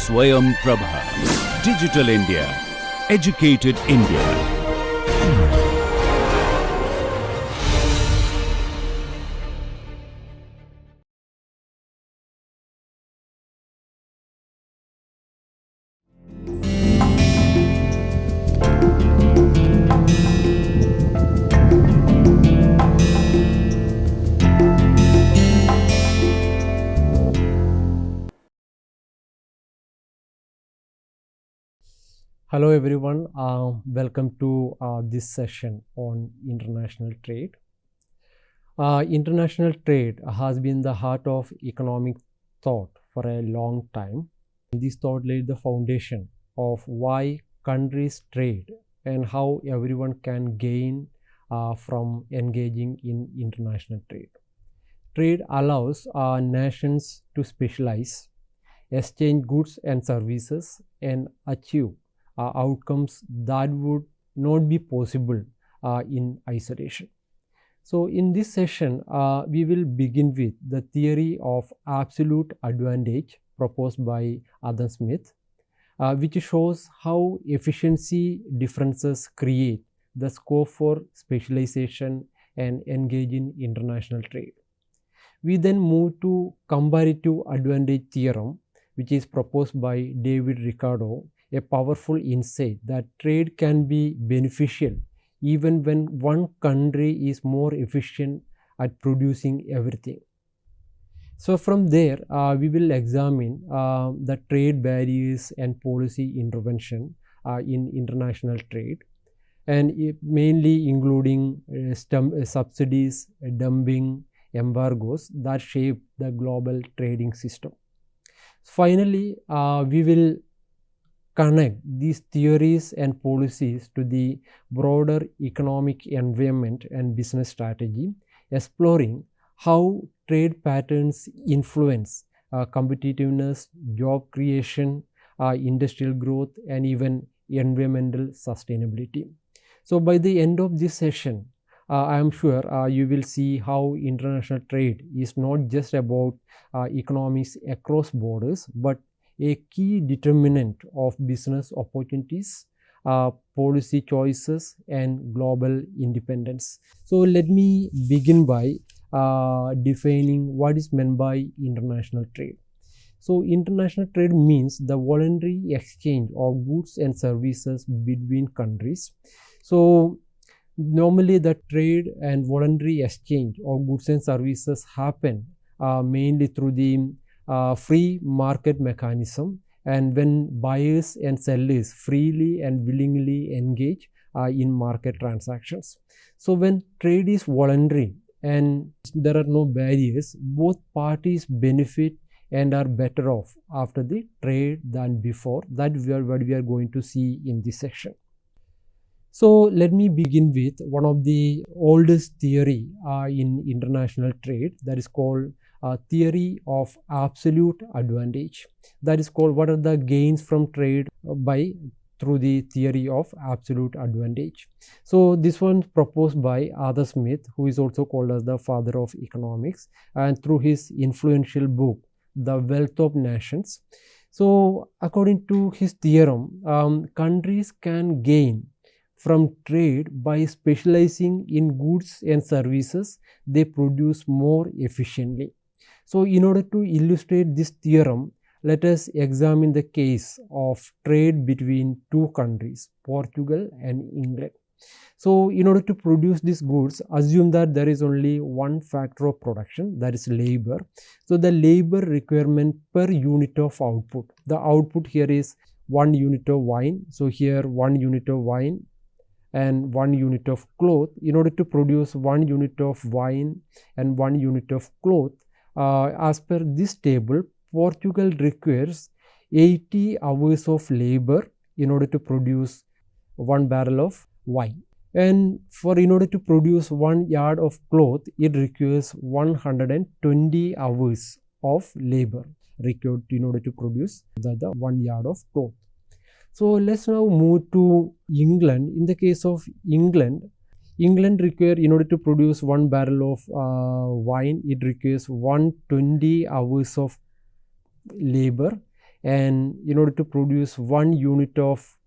Swayam Prabha. Digital India. Educated India. Hello everyone, welcome to this session on international trade. International trade has been the heart of economic thought for a long time. This thought laid the foundation of why countries trade and how everyone can gain from engaging in international trade. Trade allows nations to specialize, exchange goods and services, and achieve outcomes that would not be possible in isolation. So in this session, we will begin with the theory of absolute advantage proposed by Adam Smith, which shows how efficiency differences create the scope for specialization and engage in international trade. We then move to comparative advantage theorem, which is proposed by David Ricardo, a powerful insight that trade can be beneficial even when one country is more efficient at producing everything. So from there, we will examine the trade barriers and policy intervention in international trade, and mainly including subsidies, dumping, embargoes that shape the global trading system. Finally, we will connect these theories and policies to the broader economic environment and business strategy, exploring how trade patterns influence competitiveness, job creation, industrial growth, and even environmental sustainability. So by the end of this session, I am sure you will see how international trade is not just about economies across borders, but a key determinant of business opportunities, policy choices, and global independence. So let me begin by defining what is meant by international trade. So international trade means the voluntary exchange of goods and services between countries. So normally the trade and voluntary exchange of goods and services happen mainly through the free market mechanism, and when buyers and sellers freely and willingly engage in market transactions. So when trade is voluntary and there are no barriers, both parties benefit and are better off after the trade than before. That is what we are going to see in this section. So let me begin with one of the oldest theory in international trade, that is called theory of absolute advantage. That is called what are the gains from trade through the theory of absolute advantage. So this one proposed by Adam Smith, who is also called as the father of economics, and through his influential book, The Wealth of Nations. So according to his theorem, countries can gain from trade by specializing in goods and services they produce more efficiently. So in order to illustrate this theorem, let us examine the case of trade between two countries, Portugal and England. So in order to produce these goods, assume that there is only one factor of production, that is labor. So the labor requirement per unit of output, the output here is 1 unit of wine. So here 1 unit of wine and 1 unit of cloth. In order to produce 1 unit of wine and 1 unit of cloth, as per this table, Portugal requires 80 hours of labor in order to produce 1 barrel of wine. And in order to produce 1 yard of cloth, it requires 120 hours of labor required in order to produce the 1 yard of cloth. So let's now move to England. In the case of England require, in order to produce 1 barrel of wine, it requires 120 hours of labor, and in order to produce 1 unit of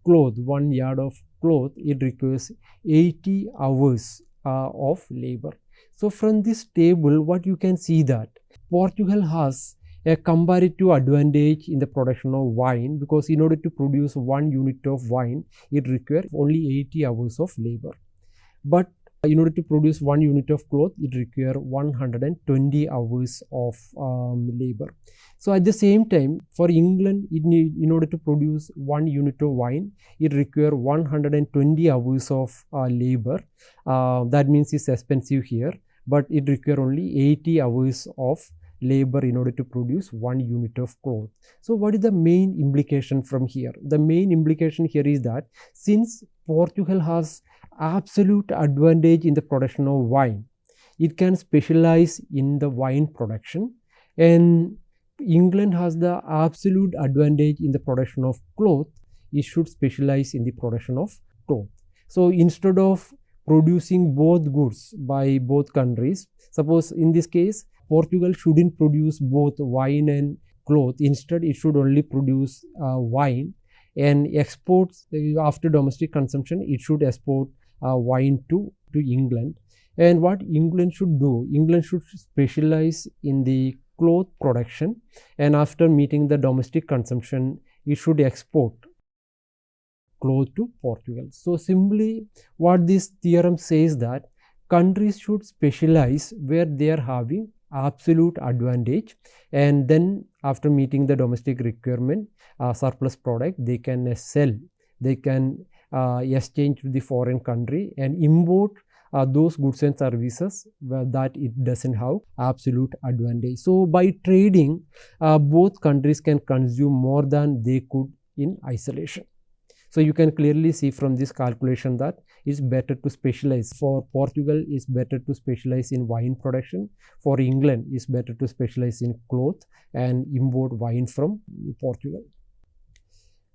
cloth, 1 yard of cloth, it requires 80 hours of labor. So from this table, what you can see that Portugal has a comparative advantage in the production of wine, because in order to produce 1 unit of wine, it requires only 80 hours of labor. But in order to produce 1 unit of cloth, it requires 120 hours of labor. So at the same time, for England, in order to produce 1 unit of wine, it requires 120 hours of labor. That means it's expensive here, but it requires only 80 hours of labor in order to produce 1 unit of cloth. So what is the main implication from here? The main implication here is that since Portugal has absolute advantage in the production of wine, it can specialize in the wine production, and England has the absolute advantage in the production of cloth, it should specialize in the production of cloth. So instead of producing both goods by both countries, suppose in this case Portugal shouldn't produce both wine and cloth, instead it should only produce wine and exports. After domestic consumption, it should export wine to England. And what England should do, England should specialize in the cloth production, and after meeting the domestic consumption, it should export cloth to Portugal. So simply what this theorem says that countries should specialize where they are having absolute advantage, and then after meeting the domestic requirement, surplus product, they can sell, they can exchange to the foreign country and import those goods and services that it doesn't have absolute advantage. So by trading, both countries can consume more than they could in isolation. So you can clearly see from this calculation that it's better to specialize. For Portugal, it's better to specialize in wine production. For England, it's better to specialize in cloth and import wine from Portugal.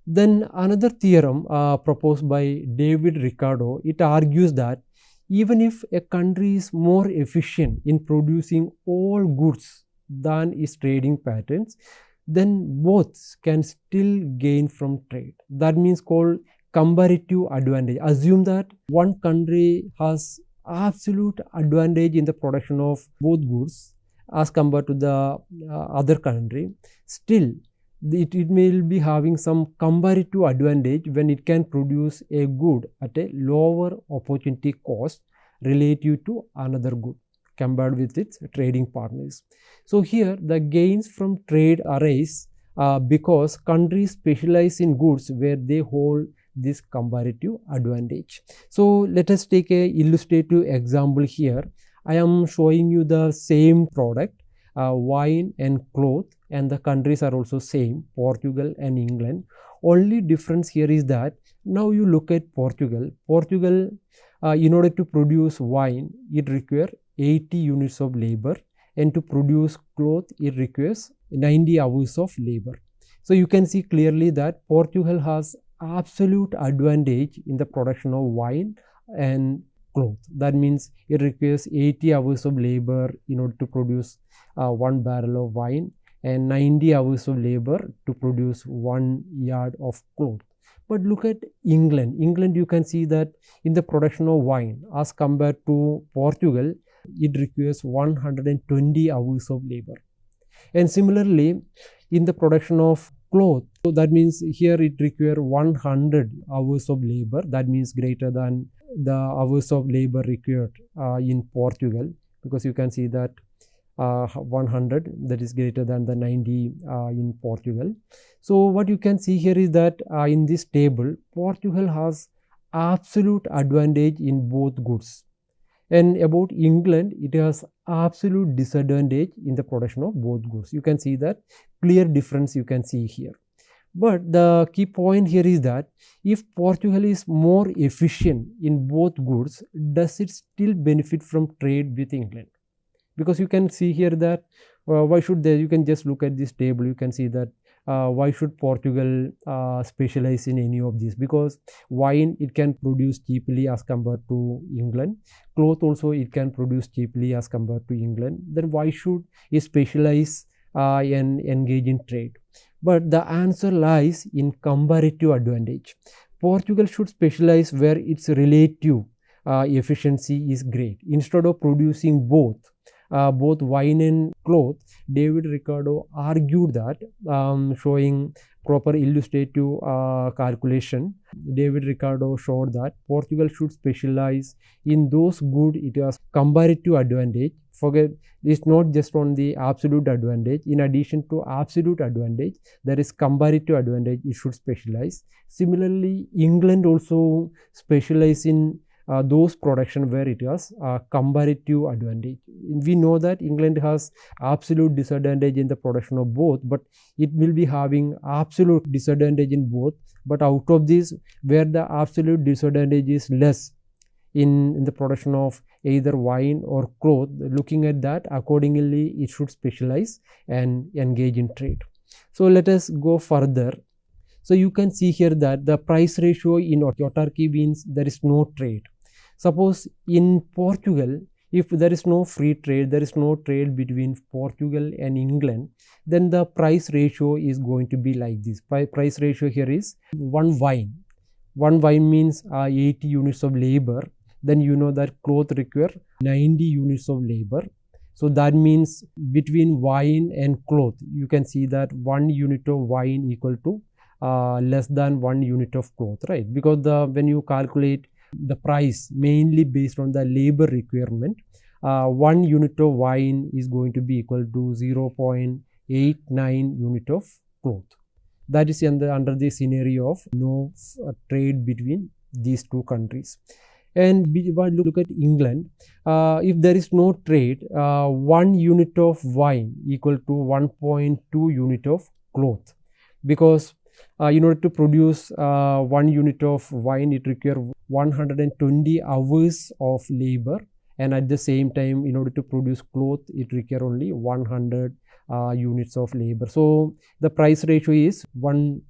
Then another theorem proposed by David Ricardo, it argues that even if a country is more efficient in producing all goods than its trading patterns, then both can still gain from trade. That means called comparative advantage. Assume that one country has absolute advantage in the production of both goods as compared to the other country. Still, it may be having some comparative advantage when it can produce a good at a lower opportunity cost relative to another good compared with its trading partners. So here the gains from trade arise because countries specialize in goods where they hold this comparative advantage. So let us take a illustrative example here. I am showing you the same product, wine and cloth, and the countries are also same, Portugal and England. Only difference here is that now you look at Portugal. Portugal, in order to produce wine, it requires 80 units of labor, and to produce cloth, it requires 90 hours of labor. So you can see clearly that Portugal has absolute advantage in the production of wine and cloth. That means it requires 80 hours of labor in order to produce 1 barrel of wine, and 90 hours of labor to produce 1 yard of cloth. But look at England. England, you can see that in the production of wine as compared to Portugal, it requires 120 hours of labor. And similarly, in the production of cloth, so that means here it requires 100 hours of labor. That means greater than the hours of labor required in Portugal, because you can see that 100, that is greater than the 90 in Portugal. So what you can see here is that in this table, Portugal has absolute advantage in both goods, and about England, it has absolute disadvantage in the production of both goods. You can see that clear difference you can see here. But the key point here is that if Portugal is more efficient in both goods, does it still benefit from trade with England? Because you can see here that why should they, you can just look at this table, you can see that why should Portugal specialize in any of these? Because wine it can produce cheaply as compared to England, cloth also it can produce cheaply as compared to England. Then why should it specialize and engage in trade. But the answer lies in comparative advantage. Portugal should specialize where its relative efficiency is great. Instead of producing both wine and cloth, David Ricardo argued that, showing proper illustrative calculation, David Ricardo showed that Portugal should specialize in those goods it has comparative advantage. Forget, it's not just on the absolute advantage. In addition to absolute advantage, there is comparative advantage. It should specialize. Similarly, England also specialize in those production where it has comparative advantage. We know that England has absolute disadvantage in the production of both, but it will be having absolute disadvantage in both. But out of this, where the absolute disadvantage is less in the production of either wine or cloth, looking at that, accordingly it should specialize and engage in trade. So let us go further. So you can see here that the price ratio in autarky means there is no trade. Suppose in Portugal, if there is no free trade, there is no trade between Portugal and England, then the price ratio is going to be like this. Price ratio here is one wine. One wine means 80 units of labor. Then you know that cloth require 90 units of labor. So that means between wine and cloth, you can see that 1 unit of wine equal to less than 1 unit of cloth, right? Because when you calculate the price mainly based on the labor requirement, 1 unit of wine is going to be equal to 0.89 unit of cloth. That is under the scenario of no trade between these two countries. And look at England. If there is no trade, 1 unit of wine equal to 1.2 unit of cloth, because in order to produce 1 unit of wine, it requires 120 hours of labor, and at the same time, in order to produce cloth, it requires only 100 units of labor. So the price ratio is 1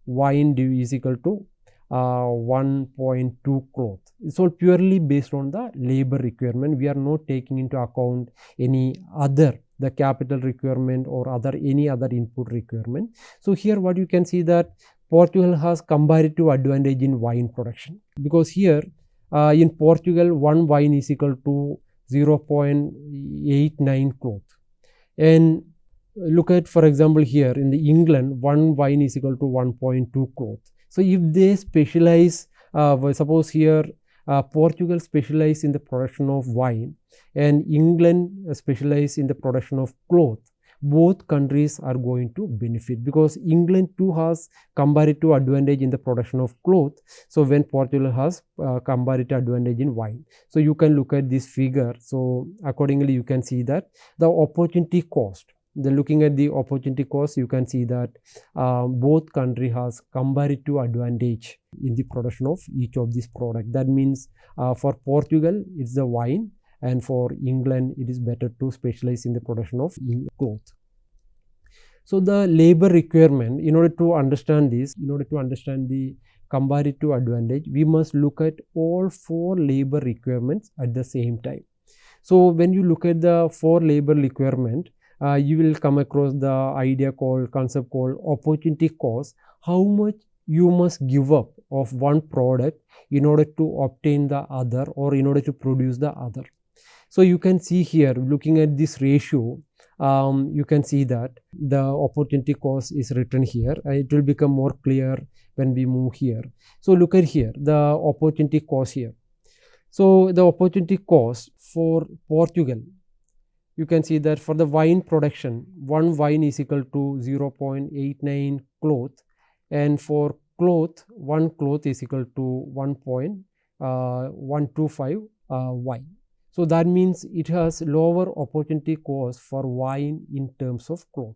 wine is equal to 1.2 cloth. It's all purely based on the labor requirement. We are not taking into account any other, the capital requirement or any other input requirement. So here what you can see that Portugal has comparative advantage in wine production, because here in Portugal 1 wine is equal to 0.89 cloth. And look at, for example, here in the England 1 wine is equal to 1.2 cloth. So if they specialize, suppose here Portugal specialize in the production of wine and England specialize in the production of cloth, both countries are going to benefit, because England too has comparative advantage in the production of cloth. So when Portugal has comparative advantage in wine. So you can look at this figure. So accordingly you can see that the opportunity cost, looking at the opportunity cost, you can see that both country has comparative advantage in the production of each of these products. That means for Portugal it's the wine, and for England it is better to specialize in the production of cloth. So the labor requirement, in order to understand this, in order to understand the comparative advantage, we must look at all 4 labor requirements at the same time. So when you look at the 4 labor requirement, you will come across the concept called opportunity cost. How much you must give up of one product in order to obtain the other, or in order to produce the other. So you can see here, looking at this ratio, you can see that the opportunity cost is written here. It will become more clear when we move here. So look at here, the opportunity cost here. So the opportunity cost for Portugal, you can see that for the wine production, 1 wine is equal to 0.89 cloth, and for cloth, 1 cloth is equal to 1.125 wine. So that means it has lower opportunity cost for wine in terms of cloth.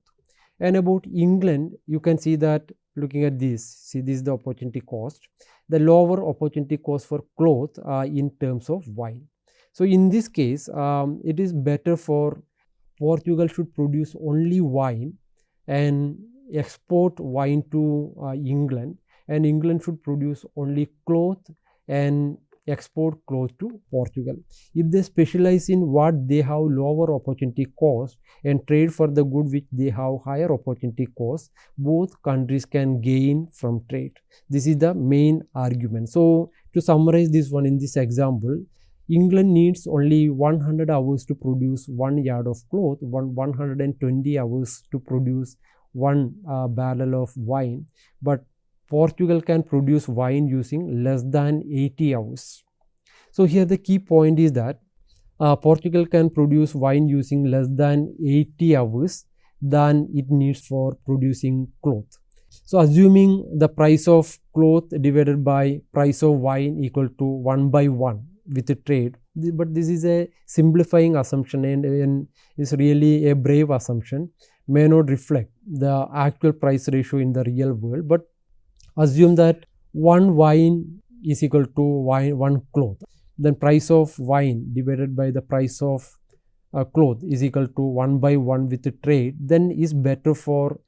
And about England, you can see that looking at this, see this is the opportunity cost, the lower opportunity cost for cloth in terms of wine. So in this case, it is better for Portugal should produce only wine and export wine to England, and England should produce only cloth and export clothes to Portugal. If they specialize in what they have lower opportunity cost and trade for the good which they have higher opportunity cost, both countries can gain from trade. This is the main argument. So to summarize this one in this example, England needs only 100 hours to produce 1 yard of cloth, 120 hours to produce 1 barrel of wine, but Portugal can produce wine using less than 80 hours. So here the key point is that Portugal can produce wine using less than 80 hours than it needs for producing cloth. So assuming the price of cloth divided by price of wine equal to 1 by 1 with the trade, but this is a simplifying assumption and is really a brave assumption, may not reflect the actual price ratio in the real world, but assume that 1 wine is equal to 1 cloth, then price of wine divided by the price of cloth is equal to 1 by 1 with the trade, then is better for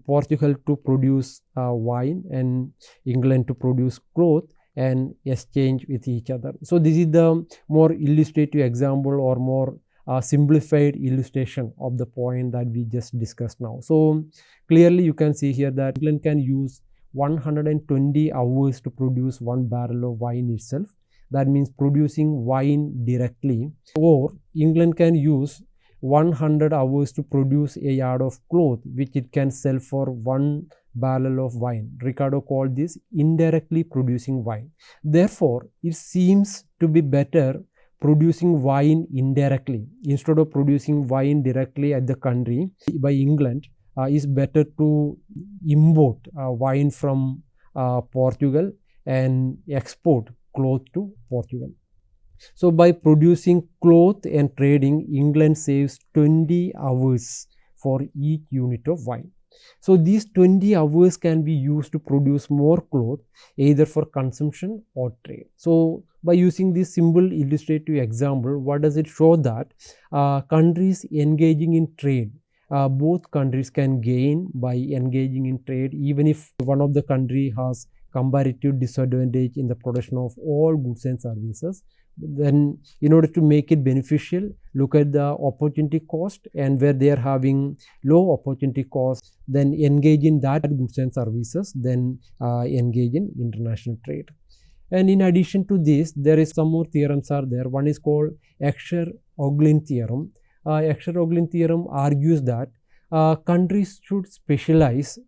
Portugal to produce wine and England to produce cloth and exchange with each other. So this is the more illustrative example or more simplified illustration of the point that we just discussed now. So clearly you can see here that England can use 120 hours to produce 1 barrel of wine itself. That means producing wine directly. Or England can use 100 hours to produce a yard of cloth which it can sell for 1 barrel of wine. Ricardo called this indirectly producing wine. Therefore, it seems to be better producing wine indirectly instead of producing wine directly at the country by England. Is better to import wine from Portugal and export cloth to Portugal. So by producing cloth and trading, England saves 20 hours for each unit of wine. So these 20 hours can be used to produce more cloth either for consumption or trade. So by using this simple illustrative example, what does it show? That countries engaging in trade, both countries can gain by engaging in trade, even if one of the country has comparative disadvantage in the production of all goods and services. Then in order to make it beneficial, look at the opportunity cost, and where they are having low opportunity cost, then engage in that goods and services, then engage in international trade. And in addition to this, there is some more theorems are there. One is called Escher-Oglin theorem. Escher-Oglin theorem argues that countries should specialize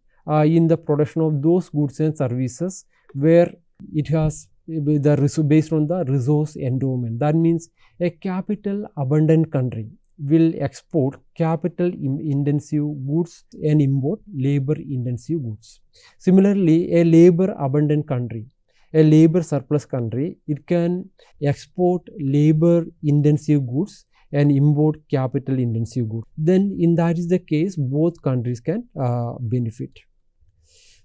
in the production of those goods and services where it has based on the resource endowment. That means a capital abundant country will export capital intensive goods and import labor intensive goods. Similarly, a labor abundant country, a labor surplus country, it can export labor intensive goods and import capital intensive goods. Then in that is the case, both countries can benefit.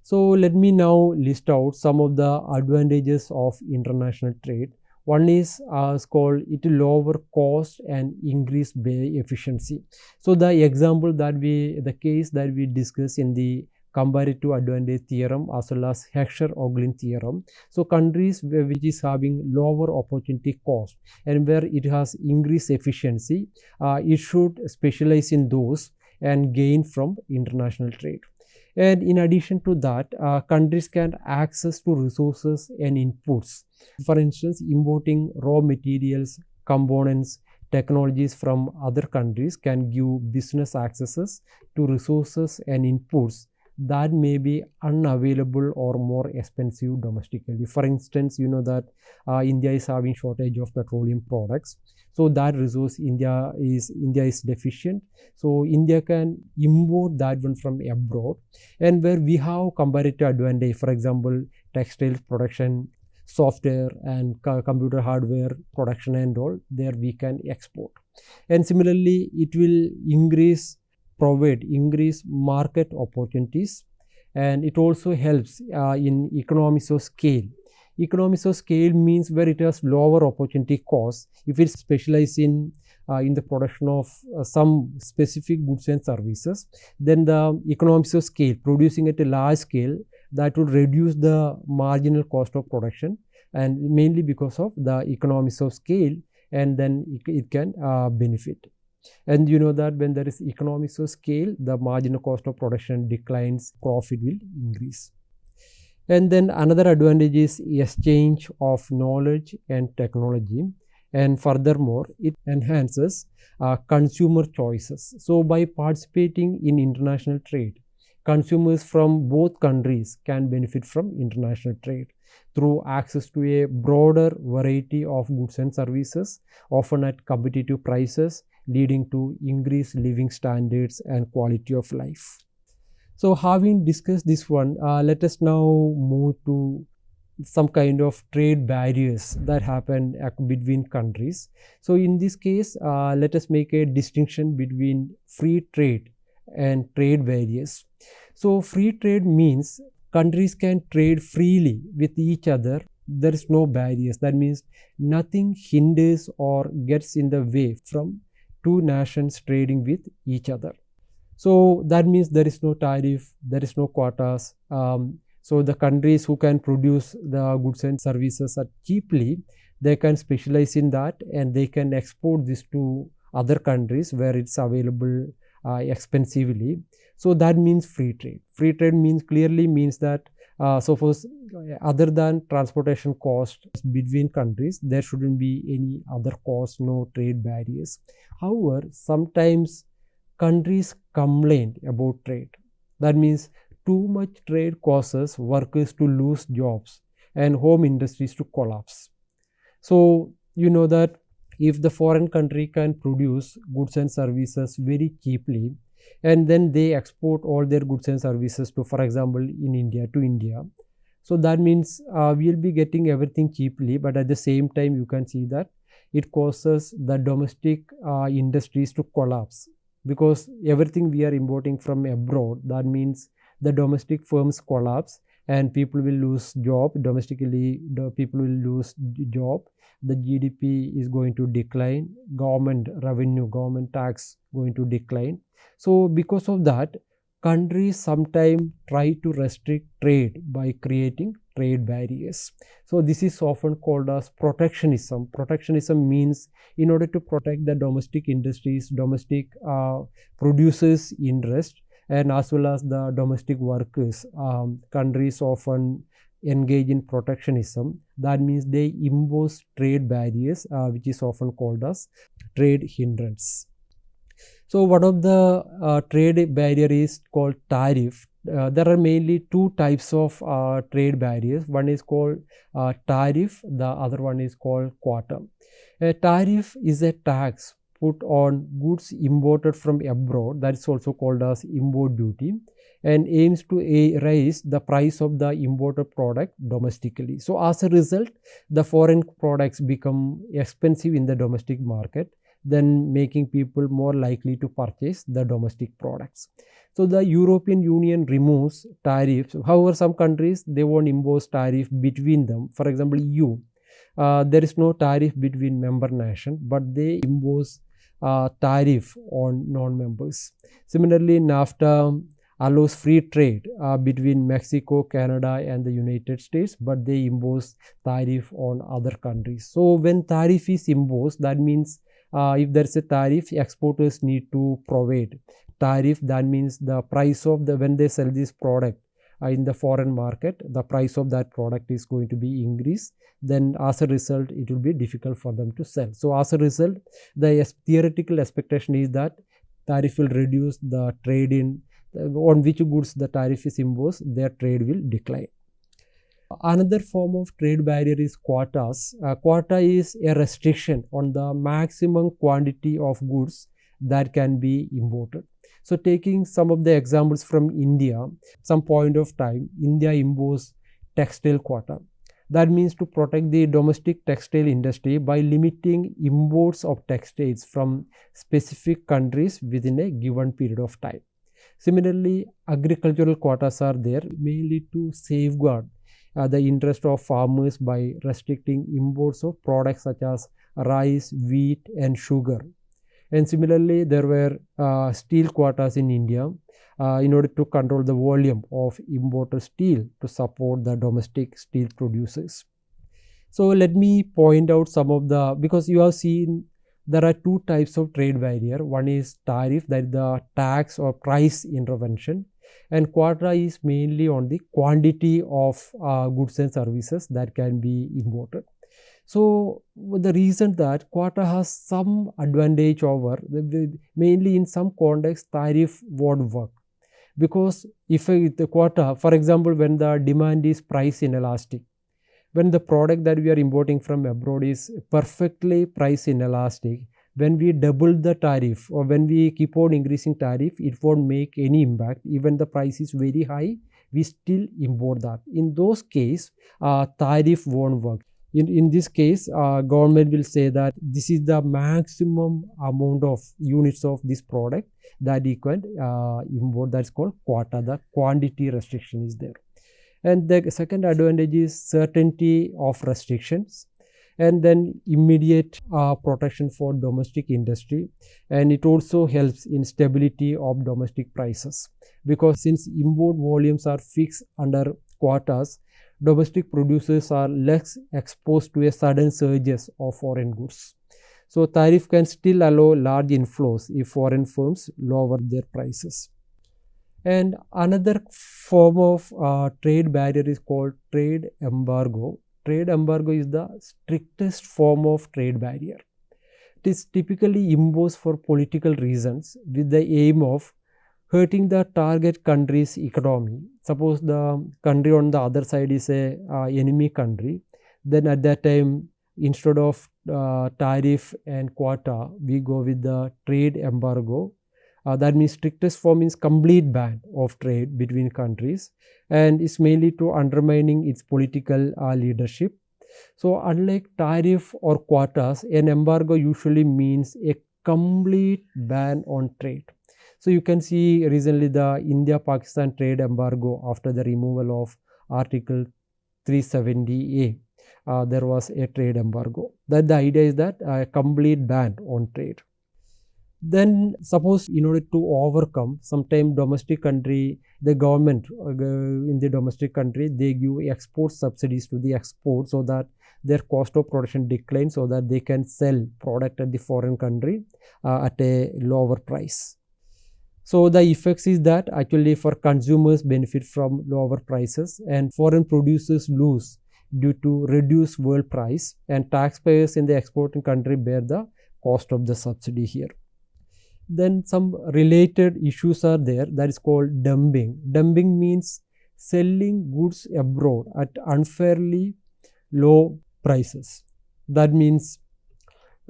So let me now list out some of the advantages of international trade. One is called it lower cost and increase efficiency. So the case that we discussed in the comparative advantage theorem as well as Escher-Oglin theorem. So countries which is having lower opportunity cost and where it has increased efficiency, it should specialize in those and gain from international trade. And in addition to that, countries can access to resources and inputs. For instance, importing raw materials, components, technologies from other countries can give business accesses to resources and inputs that may be unavailable or more expensive domestically. For instance, you know that India is having shortage of petroleum products. So that resource India is deficient. So India can import that one from abroad, and where we have comparative advantage, for example, textiles production, software and computer hardware production and all, there we can export. And similarly, it will increase market opportunities, and it also helps in economies of scale. Economies of scale means where it has lower opportunity cost. If it specializes in the production of some specific goods and services, then the economies of scale, producing at a large scale, that would reduce the marginal cost of production, and mainly because of the economies of scale, and then it can benefit. And you know that when there is economies of scale, the marginal cost of production declines, profit will increase. And then another advantage is exchange of knowledge and technology, and furthermore it enhances consumer choices. So by participating in international trade, consumers from both countries can benefit from international trade through access to a broader variety of goods and services, often at competitive prices, leading to increased living standards and quality of life. So having discussed this one, let us now move to some kind of trade barriers that happen between countries. So in this case, let us make a distinction between free trade and trade barriers. So free trade means countries can trade freely with each other. There is no barriers. That means nothing hinders or gets in the way from two nations trading with each other. So that means there is no tariff, there is no quotas. So the countries who can produce the goods and services cheaply, they can specialize in that, and they can export this to other countries where it's available expensively. So that means free trade. Free trade clearly means that suppose other than transportation cost between countries, there shouldn't be any other cost, no trade barriers. However, sometimes countries complain about trade. That means too much trade causes workers to lose jobs and home industries to collapse. So you know that if the foreign country can produce goods and services very cheaply, and then they export all their goods and services to, for example, in India, to India. So that means we'll be getting everything cheaply, but at the same time you can see that it causes the domestic industries to collapse, because everything we are importing from abroad, that means the domestic firms collapse and people will lose job. Domestically, the people will lose job. The GDP is going to decline. Government revenue, government tax going to decline. So because of that, countries sometimes try to restrict trade by creating trade barriers. So this is often called as protectionism. Protectionism means in order to protect the domestic industries, domestic producers' interest, and as well as the domestic workers, countries often engage in protectionism. That means they impose trade barriers, which is often called as trade hindrance. So one of the trade barrier is called tariff. There are mainly two types of trade barriers. One is called tariff, the other one is called quota. A tariff is a tax put on goods imported from abroad, that is also called as import duty, and aims to raise the price of the imported product domestically. So as a result, the foreign products become expensive in the domestic market, then making people more likely to purchase the domestic products. So the European Union removes tariffs. However, some countries, they won't impose tariff between them. For example, EU, there is no tariff between member nations, but they impose tariff on non-members. Similarly, NAFTA allows free trade between Mexico, Canada and the United States, but they impose tariff on other countries. So when tariff is imposed, that means if there is a tariff, exporters need to provide tariff. That means the price of when they sell this product in the foreign market, the price of that product is going to be increased. Then as a result, it will be difficult for them to sell. So as a result, the theoretical expectation is that tariff will reduce the trade in on which goods the tariff is imposed, their trade will decline. Another form of trade barrier is quotas. Quota is a restriction on the maximum quantity of goods that can be imported. So taking some of the examples from India, some point of time, India imposed textile quota. That means to protect the domestic textile industry by limiting imports of textiles from specific countries within a given period of time. Similarly, agricultural quotas are there mainly to safeguard the interest of farmers by restricting imports of products such as rice, wheat and sugar. And similarly, there were steel quotas in India in order to control the volume of imported steel to support the domestic steel producers. So let me point out some of the, because you have seen there are two types of trade barrier. One is tariff, that is the tax or price intervention, and quota is mainly on the quantity of goods and services that can be imported. So the reason that quota has some advantage over, mainly in some context tariff won't work, because if the quota, for example, when the demand is price inelastic, when the product that we are importing from abroad is perfectly price inelastic, when we double the tariff or when we keep on increasing tariff, it won't make any impact. Even the price is very high, we still import that. In those case, tariff won't work. In this case, government will say that this is the maximum amount of units of this product that you can import. That's called quota. The quantity restriction is there. And the second advantage is certainty of restrictions, and then immediate protection for domestic industry, and it also helps in stability of domestic prices, because since import volumes are fixed under quotas, domestic producers are less exposed to a sudden surges of foreign goods. So tariff can still allow large inflows if foreign firms lower their prices. And another form of trade barrier is called trade embargo. Trade embargo is the strictest form of trade barrier. It is typically imposed for political reasons with the aim of hurting the target country's economy. Suppose the country on the other side is a enemy country, then at that time, instead of tariff and quota, we go with the trade embargo. That means strictest form means complete ban of trade between countries, and is mainly to undermining its political leadership. So unlike tariff or quotas, an embargo usually means a complete ban on trade. So you can see recently the India-Pakistan trade embargo after the removal of Article 370A. There was a trade embargo. That the idea is that a complete ban on trade. Then suppose in order to overcome, sometime domestic country, the government in the domestic country, they give export subsidies to the export so that their cost of production declines, so that they can sell product at the foreign country at a lower price. So the effects is that actually for consumers benefit from lower prices, and foreign producers lose due to reduced world price, and taxpayers in the exporting country bear the cost of the subsidy here. Then some related issues are there, that is called dumping. Dumping means selling goods abroad at unfairly low prices. That means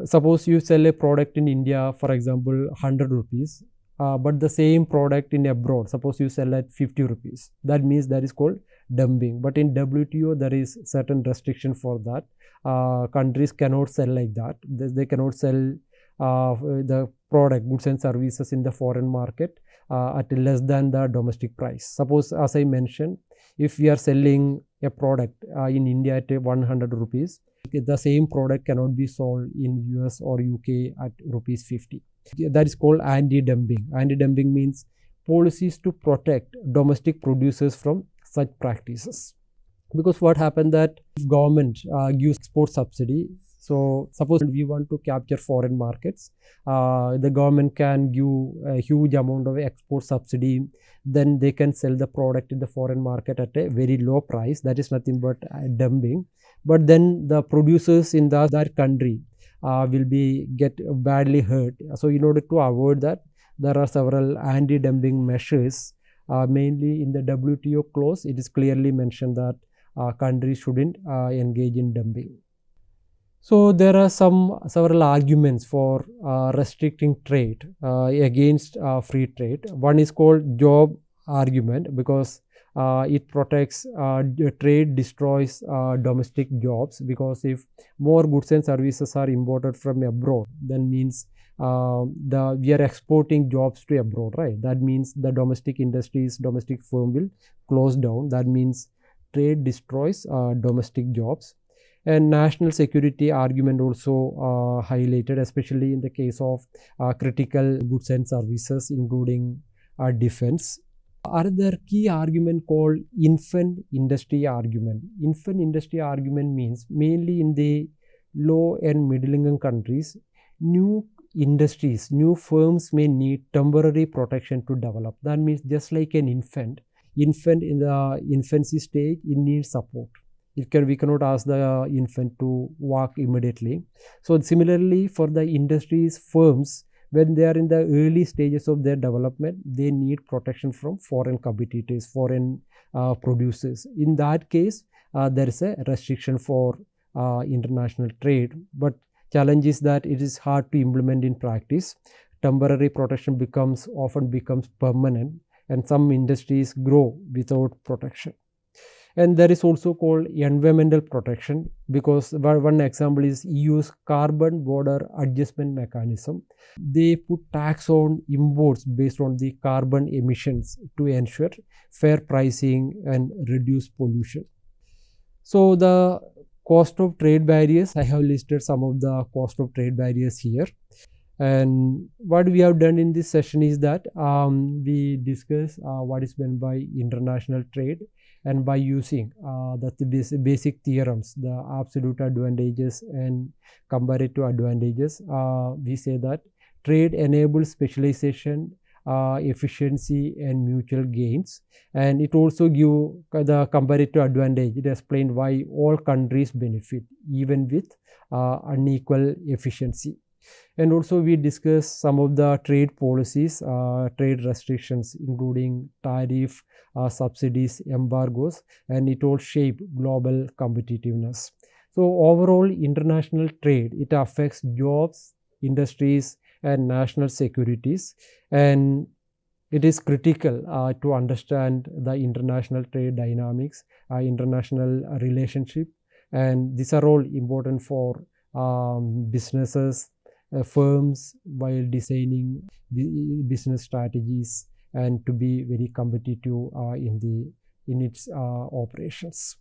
suppose you sell a product in India, for example, 100 rupees, but the same product in abroad, suppose you sell at 50 rupees. That means that is called dumping. But in WTO, there is certain restriction for that. Countries cannot sell like that. They cannot sell the product, goods and services in the foreign market at less than the domestic price. Suppose, as I mentioned, if we are selling a product in India at 100 rupees, the same product cannot be sold in US or UK at rupees 50. That is called anti-dumping. Anti-dumping means policies to protect domestic producers from such practices. Because what happened that government gives export subsidy. So suppose we want to capture foreign markets, the government can give a huge amount of export subsidy, then they can sell the product in the foreign market at a very low price. That is nothing but dumping. But then the producers in that country will get badly hurt. So in order to avoid that, there are several anti-dumping measures. Mainly in the WTO clause, it is clearly mentioned that countries shouldn't engage in dumping. So there are several arguments for restricting trade against free trade. One is called job argument, because it protects trade destroys domestic jobs, because if more goods and services are imported from abroad, then means we are exporting jobs to abroad, right? That means the domestic industries, domestic firm will close down. That means trade destroys domestic jobs. And national security argument also highlighted, especially in the case of critical goods and services, including defense. Another key argument called infant industry argument. Infant industry argument means mainly in the low and middle income countries, new industries, new firms may need temporary protection to develop. That means just like an infant in the infancy stage, it needs support. We cannot ask the infant to walk immediately. So similarly for the industries, firms, when they are in the early stages of their development, they need protection from foreign competitors, foreign producers. In that case, there is a restriction for international trade, but challenge is that it is hard to implement in practice. Temporary protection often becomes permanent, and some industries grow without protection. And there is also called environmental protection, because one example is EU's carbon border adjustment mechanism. They put tax on imports based on the carbon emissions to ensure fair pricing and reduce pollution. So the cost of trade barriers, I have listed some of the cost of trade barriers here. And what we have done in this session is that we discuss what is meant by international trade, and by using the basic theorems, the absolute advantages and comparative advantages, we say that trade enables specialization, efficiency and mutual gains, and it also give the comparative advantage. It explains why all countries benefit even with unequal efficiency. And also we discuss some of the trade policies, trade restrictions, including tariff, subsidies, embargoes, and it all shape global competitiveness. So overall, international trade, it affects jobs, industries and national securities, and it is critical to understand the international trade dynamics, international relationship, and these are all important for businesses, firms, while designing the business strategies and to be very competitive in its operations.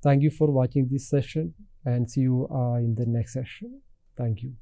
Thank you for watching this session, and see you in the next session. Thank you.